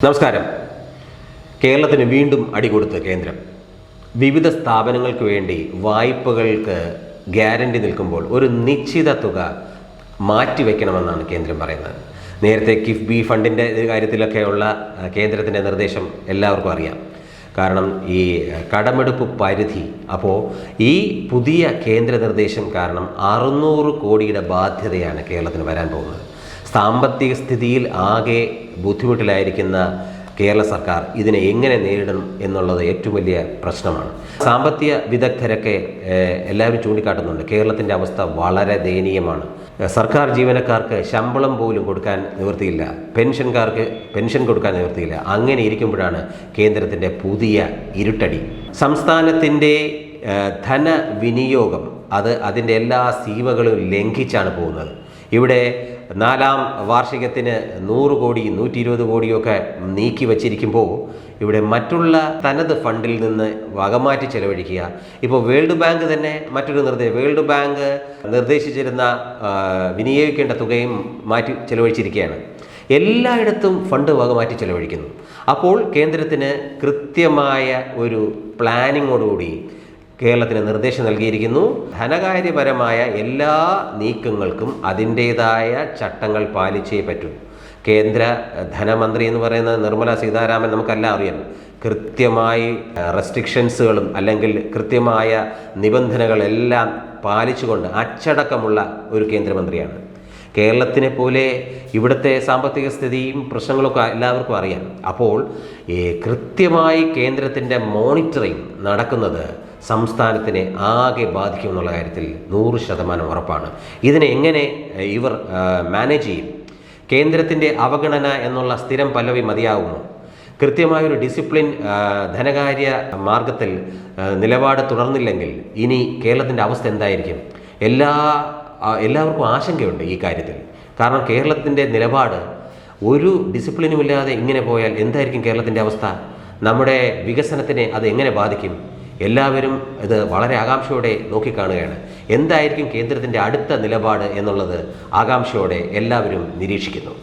നമസ്കാരം. കേരളത്തിന് വീണ്ടും അടികൊടുത്ത് കേന്ദ്രം വിവിധ സ്ഥാപനങ്ങൾക്ക് വേണ്ടി വായ്പകൾക്ക് ഗ്യാരണ്ടി നിൽക്കുമ്പോൾ ഒരു നിശ്ചിത തുക മാറ്റിവെക്കണമെന്നാണ് കേന്ദ്രം പറയുന്നത്. നേരത്തെ കിഫ്ബി ഫണ്ടിൻ്റെ കാര്യത്തിലൊക്കെയുള്ള കേന്ദ്രത്തിൻ്റെ നിർദ്ദേശം എല്ലാവർക്കും അറിയാം. കാരണം ഈ കടമെടുപ്പ് പരിധി, അപ്പോൾ ഈ പുതിയ കേന്ദ്ര നിർദ്ദേശം കാരണം 600 കോടിയുടെ ബാധ്യതയാണ് കേരളത്തിന് വരാൻ പോകുന്നത്. സാമ്പത്തിക സ്ഥിതിയിൽ ആകെ ബുദ്ധിമുട്ടിലായിരിക്കുന്ന കേരള സർക്കാർ ഇതിനെ എങ്ങനെ നേരിടും എന്നുള്ളത് ഏറ്റവും വലിയ പ്രശ്നമാണ്. സാമ്പത്തിക വിദഗ്ധരൊക്കെ എല്ലാവരും ചൂണ്ടിക്കാട്ടുന്നുണ്ട്, കേരളത്തിൻ്റെ അവസ്ഥ വളരെ ദയനീയമാണ്. സർക്കാർ ജീവനക്കാർക്ക് ശമ്പളം പോലും കൊടുക്കാൻ നിവൃത്തിയില്ല, പെൻഷൻകാർക്ക് പെൻഷൻ കൊടുക്കാൻ നിവൃത്തിയില്ല. അങ്ങനെ ഇരിക്കുമ്പോഴാണ് കേന്ദ്രത്തിൻ്റെ പുതിയ ഇരുട്ടടി. സംസ്ഥാനത്തിൻ്റെ ധനവിനിയോഗം അതിൻ്റെ എല്ലാ സീമകളും ലംഘിച്ചാണ് പോകുന്നത്. ഇവിടെ 4ാം വാർഷികത്തിന് 100 കോടി 120 കോടിയൊക്കെ നീക്കി വച്ചിരിക്കുമ്പോൾ ഇവിടെ മറ്റുള്ള തനത് ഫണ്ടിൽ നിന്ന് വകമാറ്റി ചെലവഴിക്കുക. ഇപ്പോൾ വേൾഡ് ബാങ്ക് തന്നെ മറ്റൊരു വേൾഡ് ബാങ്ക് നിർദ്ദേശിച്ചിരുന്ന വിനിയോഗിക്കേണ്ട തുകയും മാറ്റി ചെലവഴിച്ചിരിക്കുകയാണ്. എല്ലായിടത്തും ഫണ്ട് വകമാറ്റി ചെലവഴിക്കുന്നു. അപ്പോൾ കേന്ദ്രത്തിന് കൃത്യമായ ഒരു പ്ലാനിങ്ങോടുകൂടി കേരളത്തിന് നിർദ്ദേശം നൽകിയിരിക്കുന്നു. ധനകാര്യപരമായ എല്ലാ നീക്കങ്ങൾക്കും അതിൻ്റേതായ ചട്ടങ്ങൾ പാലിച്ചേ പറ്റൂ. കേന്ദ്ര ധനമന്ത്രി എന്ന് പറയുന്ന നിർമ്മല സീതാരാമൻ നമുക്കെല്ലാം അറിയാം. കൃത്യമായി റെസ്ട്രിക്ഷൻസുകളും അല്ലെങ്കിൽ കൃത്യമായ നിബന്ധനകളെല്ലാം പാലിച്ചുകൊണ്ട് അച്ചടക്കമുള്ള ഒരു കേന്ദ്രമന്ത്രിയാണ്. കേരളത്തിനെ പോലെ ഇവിടുത്തെ സാമ്പത്തിക സ്ഥിതിയും പ്രശ്നങ്ങളൊക്കെ എല്ലാവർക്കും അറിയാം. അപ്പോൾ കൃത്യമായി കേന്ദ്രത്തിൻ്റെ മോണിറ്ററിങ് നടക്കുന്നത് സംസ്ഥാനത്തിനെ ആകെ ബാധിക്കുമെന്നുള്ള കാര്യത്തിൽ 100% ഉറപ്പാണ്. ഇതിനെ എങ്ങനെ ഇവർ മാനേജ് ചെയ്യും? കേന്ദ്രത്തിൻ്റെ അവഗണന എന്നുള്ള സ്ഥിരം പല്ലവി മതിയാകുമോ? കൃത്യമായൊരു ഡിസിപ്ലിൻ ധനകാര്യ മാർഗത്തിൽ നിലപാട് തുടർന്നില്ലെങ്കിൽ ഇനി കേരളത്തിൻ്റെ അവസ്ഥ എന്തായിരിക്കും? എല്ലാവർക്കും ആശങ്കയുണ്ട് ഈ കാര്യത്തിൽ. കാരണം കേരളത്തിൻ്റെ നിലപാട് ഒരു ഡിസിപ്ലിനുമില്ലാതെ ഇങ്ങനെ പോയാൽ എന്തായിരിക്കും കേരളത്തിൻ്റെ അവസ്ഥ? നമ്മുടെ വികസനത്തിനെ അത് എങ്ങനെ ബാധിക്കും? എല്ലാവരും ഇത് വളരെ ആകാംക്ഷയോടെ നോക്കിക്കാണുകയാണ്. എന്തായിരിക്കും കേന്ദ്രത്തിൻ്റെ അടുത്ത നിലപാട് എന്നുള്ളത് ആകാംക്ഷയോടെ എല്ലാവരും നിരീക്ഷിക്കുന്നു.